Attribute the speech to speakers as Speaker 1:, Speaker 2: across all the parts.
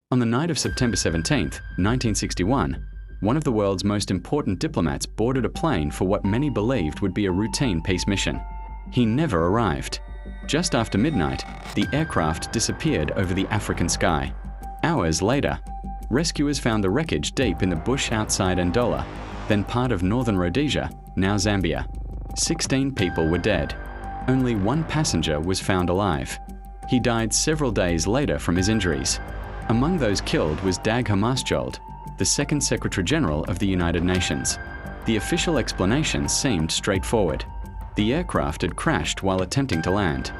Speaker 1: On the night of September 17, 1961, one of the world's most important diplomats boarded a plane for what many believed would be a routine peace mission. He never arrived. Just after midnight, the aircraft disappeared over the African sky. Hours later, rescuers found the wreckage deep in the bush outside Ndola, then part of northern Rhodesia, now Zambia. 16 people were dead. Only one passenger was found alive. He died several days later from his injuries. Among those killed was Dag Hammarskjöld, the second Secretary General of the United Nations. The official explanation seemed straightforward. The aircraft had crashed while attempting to land.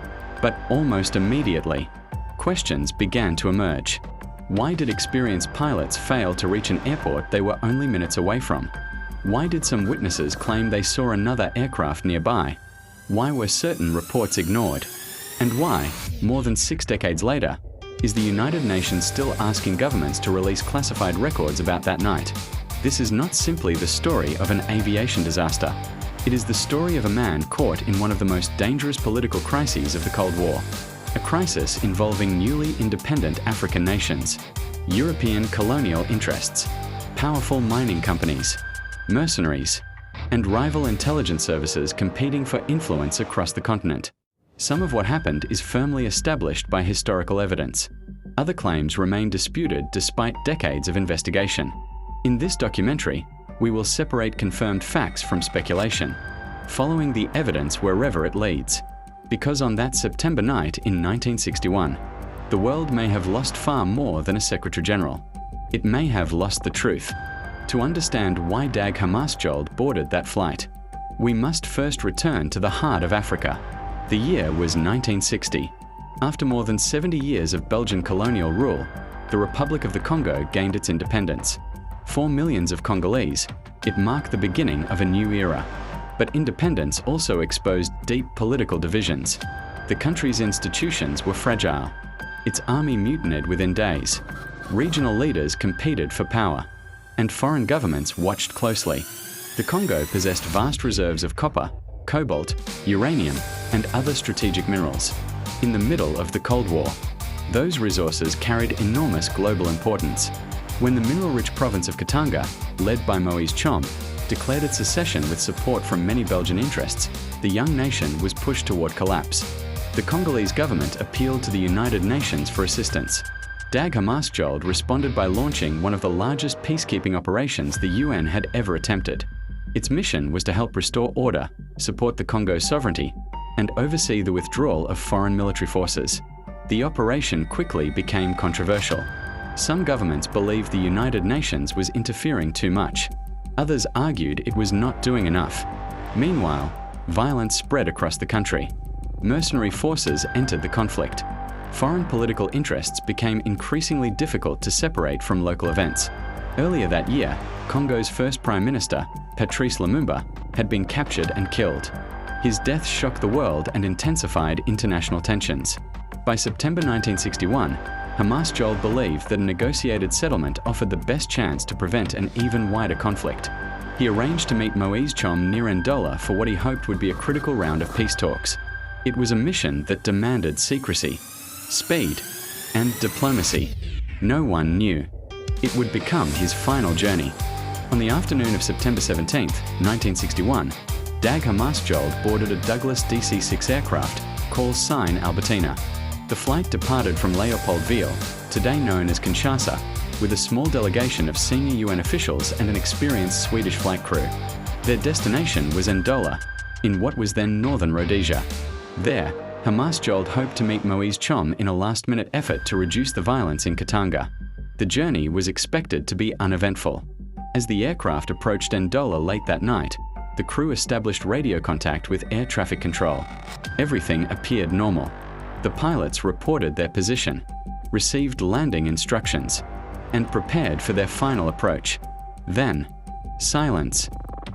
Speaker 1: But almost immediately, questions began to emerge. Why did experienced pilots fail to reach an airport they were only minutes away from? Why did some witnesses claim they saw another aircraft nearby? Why were certain reports ignored? And why, more than 6 decades later, is the United Nations still asking governments to release classified records about that night? This is not simply the story of an aviation disaster. It is the story of a man caught in one of the most dangerous political crises of the Cold War. A crisis involving newly independent African nations, European colonial interests, powerful mining companies, mercenaries, and rival intelligence services competing for influence across the continent. Some of what happened is firmly established by historical evidence. Other claims remain disputed despite decades of investigation. In this documentary, we will separate confirmed facts from speculation, following the evidence wherever it leads. Because on that September night in 1961, the world may have lost far more than a Secretary General. It may have lost the truth. To understand why Dag Hammarskjöld boarded that flight, we must first return to the heart of Africa. The year was 1960. After more than 70 years of Belgian colonial rule, the Republic of the Congo gained its independence. For millions of Congolese, it marked the beginning of a new era. But independence also exposed deep political divisions. The country's institutions were fragile. Its army mutinied within days. Regional leaders competed for power, and foreign governments watched closely. The Congo possessed vast reserves of copper, cobalt, uranium, and other strategic minerals. In the middle of the Cold War, those resources carried enormous global importance. When the mineral-rich province of Katanga, led by Moise Tshom, declared its secession with support from many Belgian interests, the young nation was pushed toward collapse. The Congolese government appealed to the United Nations for assistance. Dag Hammarskjöld responded by launching one of the largest peacekeeping operations the UN had ever attempted. Its mission was to help restore order, support the Congo's sovereignty, and oversee the withdrawal of foreign military forces. The operation quickly became controversial. Some governments believed the United Nations was interfering too much. Others argued it was not doing enough. Meanwhile, violence spread across the country. Mercenary forces entered the conflict. Foreign political interests became increasingly difficult to separate from local events. Earlier that year, Congo's first Prime Minister, Patrice Lumumba, had been captured and killed. His death shocked the world and intensified international tensions. By September 1961, Hammarskjöld believed that a negotiated settlement offered the best chance to prevent an even wider conflict. He arranged to meet Moise Tshom near Ndola for what he hoped would be a critical round of peace talks. It was a mission that demanded secrecy, speed, and diplomacy. No one knew. It would become his final journey. On the afternoon of September 17, 1961, Dag Hammarskjöld boarded a Douglas DC-6 aircraft called Sign Albertina. The flight departed from Leopoldville, today known as Kinshasa, with a small delegation of senior UN officials and an experienced Swedish flight crew. Their destination was Ndola, in what was then northern Rhodesia. There, Hammarskjöld hoped to meet Moise Tshom in a last-minute effort to reduce the violence in Katanga. The journey was expected to be uneventful. As the aircraft approached Ndola late that night, the crew established radio contact with air traffic control. Everything appeared normal. The pilots reported their position, received landing instructions, and prepared for their final approach. Then, silence.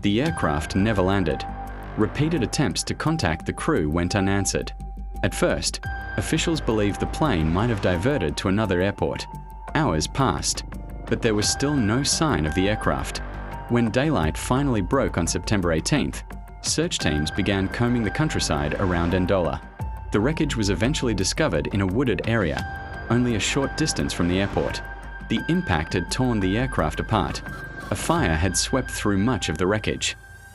Speaker 1: The aircraft never landed. Repeated attempts to contact the crew went unanswered. At first, officials believed the plane might have diverted to another airport. Hours passed, but there was still no sign of the aircraft. When daylight finally broke on September 18th, search teams began combing the countryside around Ndola. The wreckage was eventually discovered in a wooded area, only a short distance from the airport. The impact had torn the aircraft apart. A fire had swept through much of the wreckage.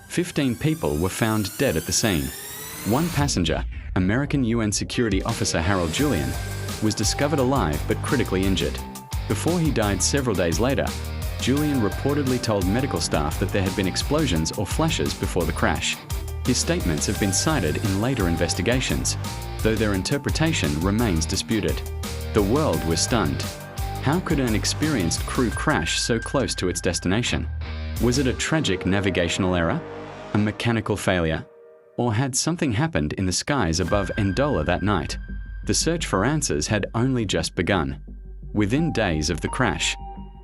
Speaker 1: 15 people were found dead at the scene. One passenger, American UN security officer Harold Julian, was discovered alive but critically injured. Before he died several days later, Julian reportedly told medical staff that there had been explosions or flashes before the crash. His statements have been cited in later investigations, though their interpretation remains disputed. The world was stunned. How could an experienced crew crash so close to its destination? Was it a tragic navigational error? A mechanical failure? Or had something happened in the skies above Ndola that night? The search for answers had only just begun. Within days of the crash,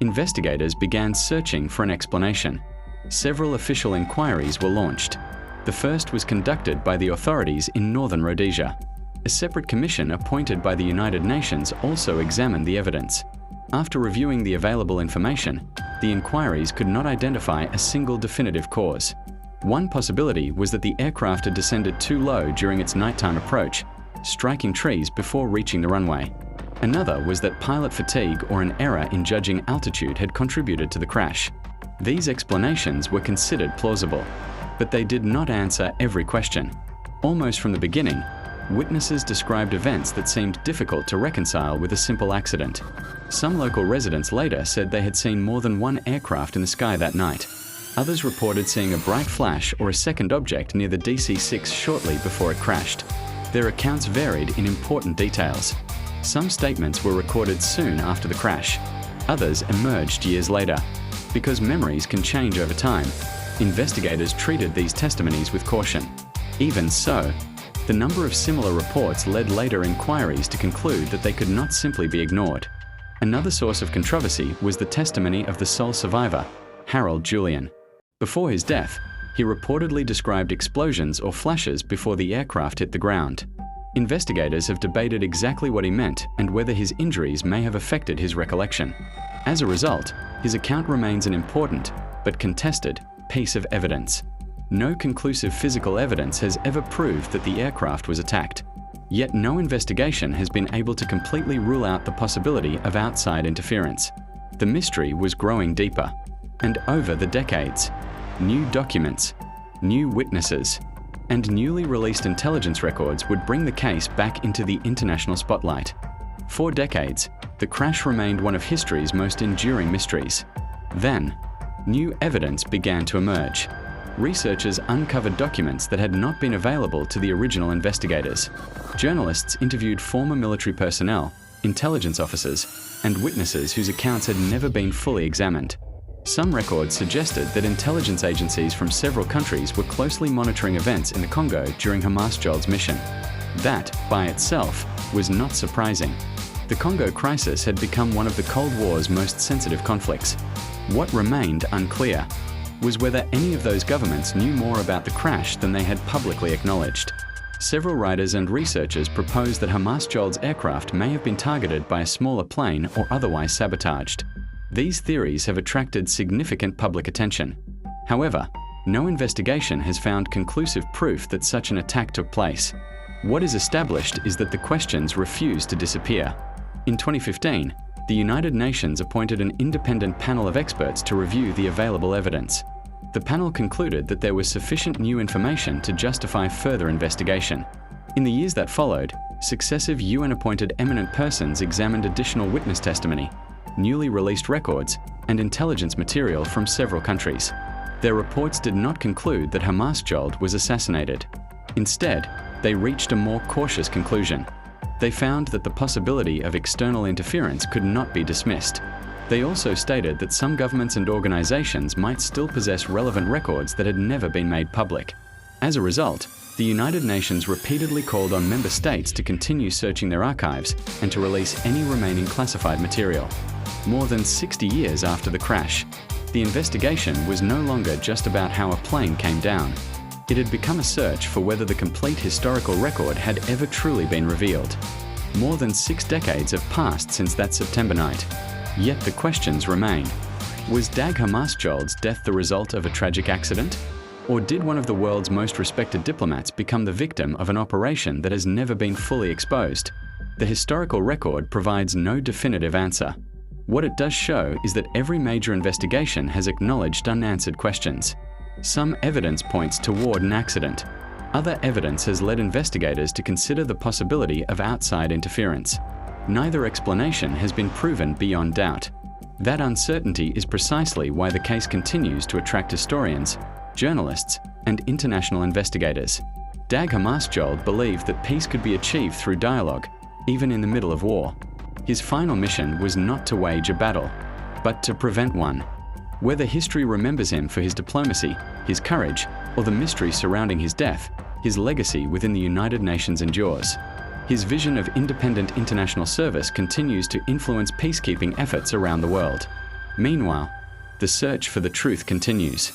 Speaker 1: investigators began searching for an explanation. Several official inquiries were launched. The first was conducted by the authorities in northern Rhodesia. A separate commission appointed by the United Nations also examined the evidence. After reviewing the available information, the inquiries could not identify a single definitive cause. One possibility was that the aircraft had descended too low during its nighttime approach, striking trees before reaching the runway. Another was that pilot fatigue or an error in judging altitude had contributed to the crash. These explanations were considered plausible, but they did not answer every question. Almost from the beginning, witnesses described events that seemed difficult to reconcile with a simple accident. Some local residents later said they had seen more than one aircraft in the sky that night. Others reported seeing a bright flash or a second object near the DC-6 shortly before it crashed. Their accounts varied in important details. Some statements were recorded soon after the crash. Others emerged years later. Because memories can change over time, investigators treated these testimonies with caution. Even so, the number of similar reports led later inquiries to conclude that they could not simply be ignored. Another source of controversy was the testimony of the sole survivor, Harold Julian. Before his death, he reportedly described explosions or flashes before the aircraft hit the ground. Investigators have debated exactly what he meant and whether his injuries may have affected his recollection. As a result, his account remains an important, but contested, piece of evidence. No conclusive physical evidence has ever proved that the aircraft was attacked. Yet no investigation has been able to completely rule out the possibility of outside interference. The mystery was growing deeper. And over the decades, new documents, new witnesses, and newly released intelligence records would bring the case back into the international spotlight. For decades, the crash remained one of history's most enduring mysteries. Then, new evidence began to emerge. Researchers uncovered documents that had not been available to the original investigators. Journalists interviewed former military personnel, intelligence officers, and witnesses whose accounts had never been fully examined. Some records suggested that intelligence agencies from several countries were closely monitoring events in the Congo during Hammarskjöld's mission. That, by itself, was not surprising. The Congo Crisis had become one of the Cold War's most sensitive conflicts. What remained unclear was whether any of those governments knew more about the crash than they had publicly acknowledged. Several writers and researchers proposed that Hammarskjöld's aircraft may have been targeted by a smaller plane or otherwise sabotaged. These theories have attracted significant public attention. However, no investigation has found conclusive proof that such an attack took place. What is established is that the questions refuse to disappear. In 2015, the United Nations appointed an independent panel of experts to review the available evidence. The panel concluded that there was sufficient new information to justify further investigation. In the years that followed, successive UN-appointed eminent persons examined additional witness testimony, newly released records, and intelligence material from several countries. Their reports did not conclude that Hammarskjöld was assassinated. Instead, they reached a more cautious conclusion. They found that the possibility of external interference could not be dismissed. They also stated that some governments and organizations might still possess relevant records that had never been made public. As a result, the United Nations repeatedly called on member states to continue searching their archives and to release any remaining classified material. More than 60 years after the crash, the investigation was no longer just about how a plane came down. It had become a search for whether the complete historical record had ever truly been revealed. More than 6 decades have passed since that September night. Yet the questions remain. Was Dag Hammarskjöld's death the result of a tragic accident? Or did one of the world's most respected diplomats become the victim of an operation that has never been fully exposed? The historical record provides no definitive answer. What it does show is that every major investigation has acknowledged unanswered questions. Some evidence points toward an accident. Other evidence has led investigators to consider the possibility of outside interference. Neither explanation has been proven beyond doubt. That uncertainty is precisely why the case continues to attract historians, journalists, and international investigators. Dag Hammarskjöld believed that peace could be achieved through dialogue, even in the middle of war. His final mission was not to wage a battle, but to prevent one. Whether history remembers him for his diplomacy, his courage, or the mystery surrounding his death, his legacy within the United Nations endures. His vision of independent international service continues to influence peacekeeping efforts around the world. Meanwhile, the search for the truth continues.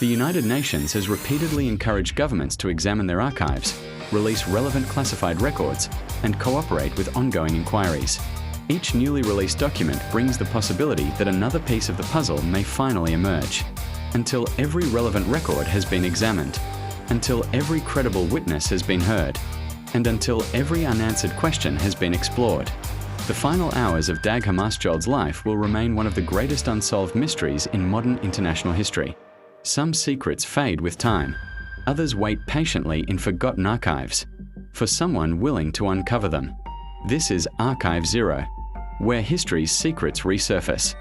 Speaker 1: The United Nations has repeatedly encouraged governments to examine their archives, release relevant classified records, and cooperate with ongoing inquiries. Each newly released document brings the possibility that another piece of the puzzle may finally emerge. Until every relevant record has been examined, until every credible witness has been heard, and until every unanswered question has been explored. The final hours of Dag Hammarskjöld's life will remain one of the greatest unsolved mysteries in modern international history. Some secrets fade with time. Others wait patiently in forgotten archives, for someone willing to uncover them. This is Archive Zero, where history's secrets resurface.